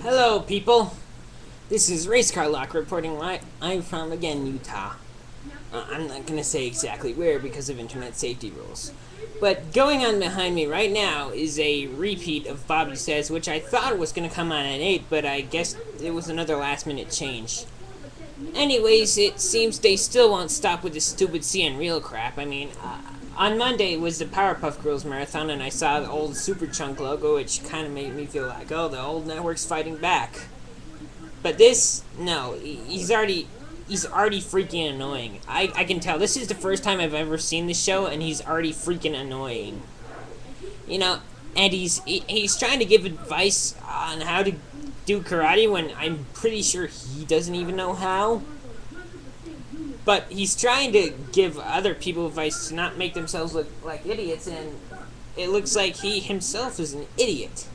Hello, people. This is Race Car Lock reporting live. I'm from, again, Utah. I'm not going to say exactly where because of internet safety rules. But going on behind me right now is a repeat of Bobby Says, which I thought was going to come on at 8, but I guess it was another last-minute change. Anyways, it seems they still won't stop with this stupid CN Real crap. I mean, on Monday was the Powerpuff Girls Marathon, and I saw the old Superchunk logo, which kind of made me feel like, oh, the old network's fighting back. But this, no, he's already freaking annoying. I can tell. This is the first time I've ever seen this show, and he's already freaking annoying. You know, and he's trying to give advice on how to do karate when I'm pretty sure he doesn't even know how. But he's trying to give other people advice to not make themselves look like idiots, and it looks like he himself is an idiot.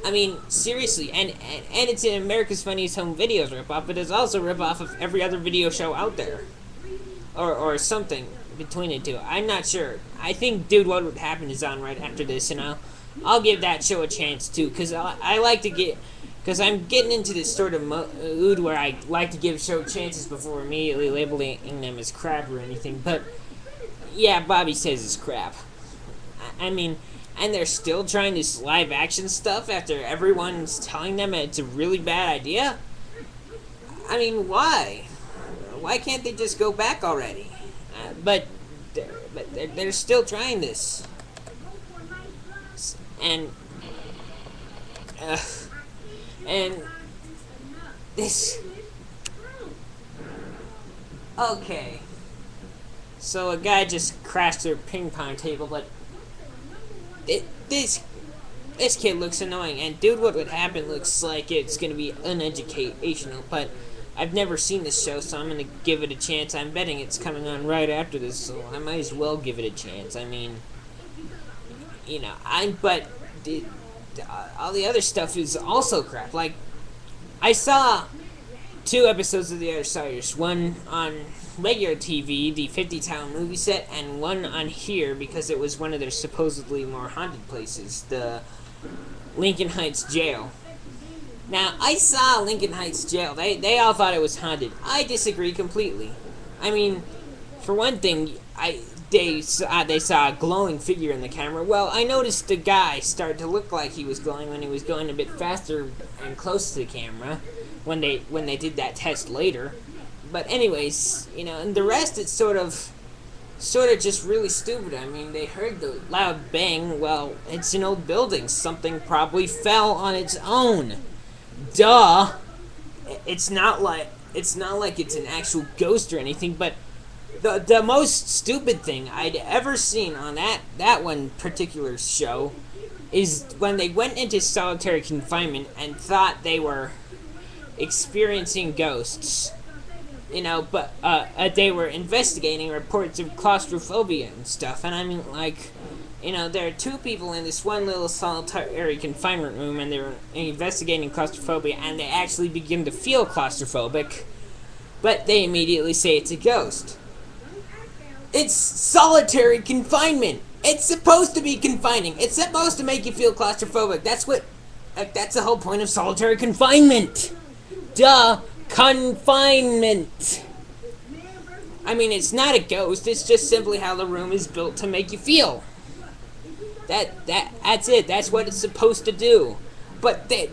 I mean, seriously, and it's an America's Funniest Home Videos ripoff, but it's also a ripoff of every other video show out there. Or something between the two. I'm not sure. I think Dude, What Would Happen is on right after this, and I'll give that show a chance, too, because I like to get... Because I'm getting into this sort of mood where I like to give show chances before immediately labeling them as crap or anything, but... Yeah, Bobby Says it's crap. I mean... And they're still trying this live action stuff after everyone's telling them it's a really bad idea? I mean, why? Why can't they just go back already? But they're still trying this. And this... Okay. So a guy just crashed their ping pong table, but... This kid looks annoying, and Dude, What Would Happen looks like it's gonna be uneducational, but I've never seen this show, so I'm gonna give it a chance. I'm betting it's coming on right after this, so I might as well give it a chance. I mean, you know, all the other stuff is also crap. Like, I saw 2 episodes of The Outsiders, one on regular TV, the 50-town movie set, and one on here because it was one of their supposedly more haunted places, the Lincoln Heights Jail. Now, I saw Lincoln Heights Jail. They all thought it was haunted. I disagree completely. I mean, for one thing, they saw a glowing figure in the camera. Well, I noticed the guy started to look like he was glowing when he was going a bit faster and close to the camera when they did that test later. But anyways, you know, and the rest, it's sort of just really stupid. I mean, they heard the loud bang. Well, it's an old building. Something probably fell on its own. Duh. It's not like it's an actual ghost or anything. But the most stupid thing I'd ever seen on that one particular show is when they went into solitary confinement and thought they were experiencing ghosts. You know, but they were investigating reports of claustrophobia and stuff, and I mean, like, you know, there are 2 people in this one little solitary confinement room, and they were investigating claustrophobia, and they actually begin to feel claustrophobic, but they immediately say it's a ghost. It's solitary confinement! It's supposed to be confining! It's supposed to make you feel claustrophobic! That's the whole point of solitary confinement! Duh! Confinement. I mean, it's not a ghost. It's just simply how the room is built to make you feel. That's it. That's what it's supposed to do. But they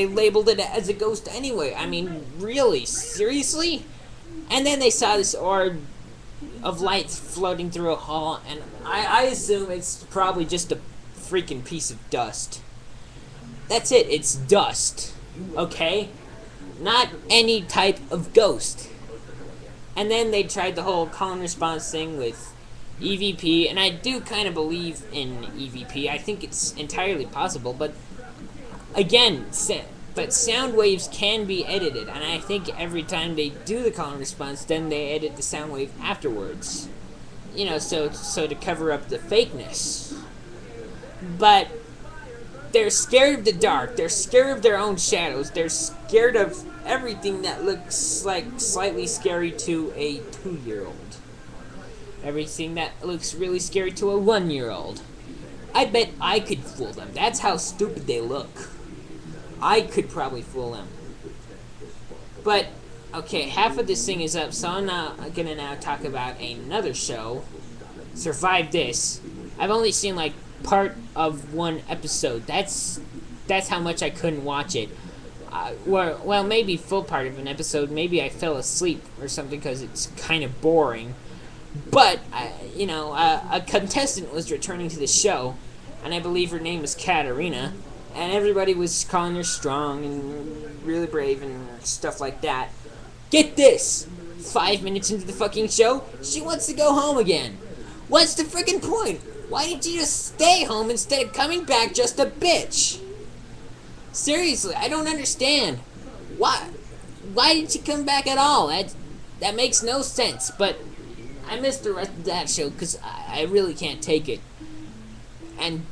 labeled it as a ghost anyway. I mean, really, seriously? And then they saw this orb of light floating through a hall, and I assume it's probably just a freaking piece of dust. That's it. It's dust. Okay? Not any type of ghost. And then they tried the whole call and response thing with EVP, and I do kind of believe in EVP. I think it's entirely possible, but again, but sound waves can be edited, and I think every time they do the call and response, then they edit the sound wave afterwards. You know, so to cover up the fakeness. But they're scared of the dark. They're scared of their own shadows. They're scared of everything that looks like slightly scary to a 2-year-old. Everything that looks really scary to a 1-year-old. I bet I could fool them. That's how stupid they look. I could probably fool them. But, okay, half of this thing is up, so I'm gonna now talk about another show. Survive This. I've only seen, like, part of one episode. That's how much I couldn't watch it. Well, maybe full part of an episode. Maybe I fell asleep or something because it's kind of boring. But, a contestant was returning to the show, and I believe her name was Katarina, and everybody was calling her strong and really brave and stuff like that. Get this! 5 minutes into the fucking show, she wants to go home again. What's the freaking point? Why did you just stay home instead of coming back just a bitch? Seriously, I don't understand. Why did she come back at all? That makes no sense, but I missed the rest of that show because I really can't take it. And,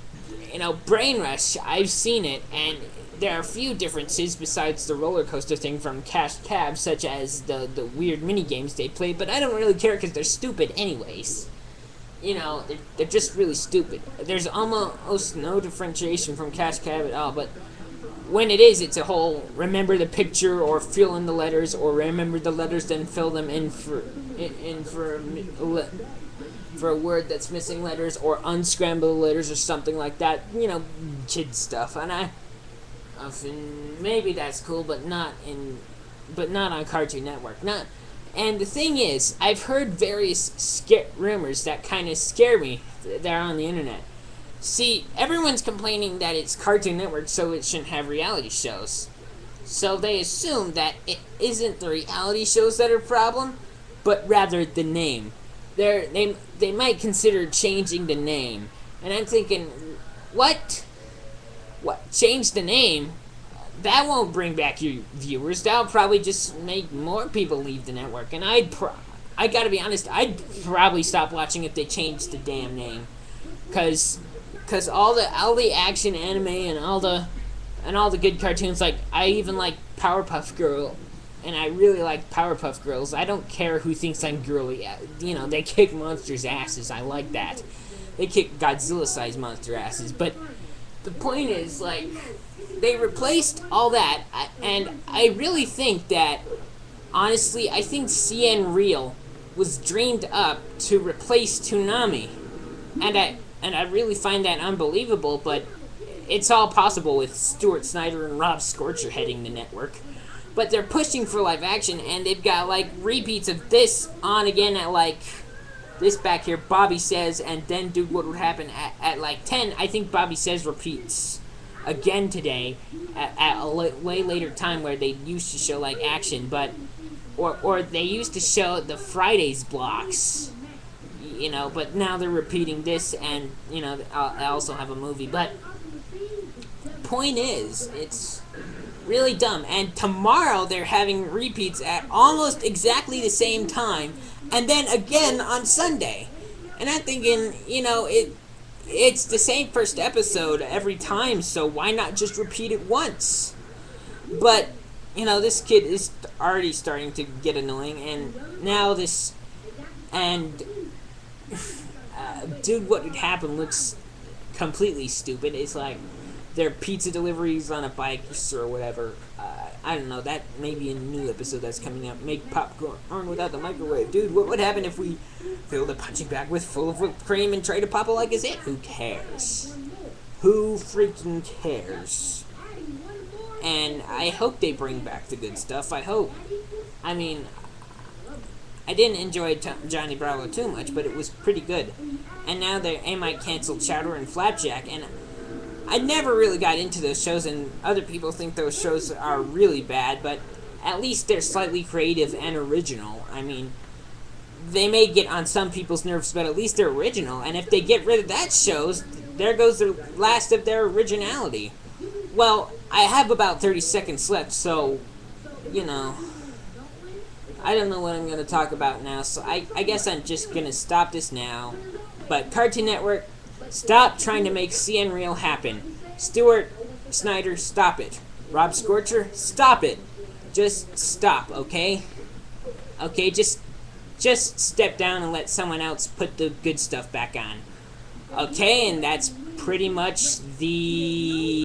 Brain Rush, I've seen it, and there are a few differences besides the roller coaster thing from Cash Cab, such as the weird mini games they play, but I don't really care because they're stupid anyways. They're just really stupid. There's almost no differentiation from Cash Cab at all, but when it is, it's a whole remember the picture or fill in the letters or remember the letters then fill them in for a word that's missing letters or unscramble letters or something like that. Kid stuff. And maybe that's cool, but not on Cartoon Network. And the thing is, I've heard various rumors that kind of scare me. They're on the internet. See, everyone's complaining that it's Cartoon Network, so it shouldn't have reality shows. So they assume that it isn't the reality shows that are a problem, but rather the name. They might consider changing the name. And I'm thinking, what? What? Change the name? That won't bring back your viewers. That'll probably just make more people leave the network. And I gotta be honest, I'd probably stop watching if they changed the damn name. Cause all the action anime and all the good cartoons, like I even like Powerpuff Girl, and I really like Powerpuff Girls. I don't care who thinks I'm girly. They kick monsters' asses. I like that. They kick Godzilla-sized monster asses. But the point is, like, they replaced all that, and I really think that, honestly, I think CN Real was dreamed up to replace Toonami, and I really find that unbelievable, but it's all possible with Stuart Snyder and Rob Scorcher heading the network. But they're pushing for live action, and they've got, like, repeats of this on again at, like, this back here, Bobby Says, and then Dude, What Would Happen at like, 10. I think Bobby Says repeats again today at a way later time where they used to show, like, action, but, or they used to show the Fridays blocks, but now they're repeating this, and, I also have a movie, but point is, it's really dumb. And tomorrow they're having repeats at almost exactly the same time, and then again on Sunday. And I'm thinking, it's the same first episode every time, so why not just repeat it once? But, this kid is already starting to get annoying, and now this, and Dude, What Would Happen looks completely stupid. It's like their pizza deliveries on a bike or whatever. I don't know, that may be a new episode that's coming up. Make popcorn without the microwave. Dude, what would happen if we fill the punching bag full of whipped cream and try to pop it like it's it? Who cares? Who freaking cares? And I hope they bring back the good stuff. I hope. I mean, I didn't enjoy Johnny Bravo too much, but it was pretty good. And now they might cancel Chowder and Flapjack, and I never really got into those shows, and other people think those shows are really bad, but at least they're slightly creative and original. I mean, they may get on some people's nerves, but at least they're original, and if they get rid of that shows, there goes the last of their originality. Well, I have about 30 seconds left, so, I don't know what I'm going to talk about now, so I guess I'm just going to stop this now. But Cartoon Network, stop trying to make CN Real happen. Stuart Snyder, stop it. Rob Scorcher, stop it. Just stop, okay? Okay, just step down and let someone else put the good stuff back on. Okay, and that's pretty much the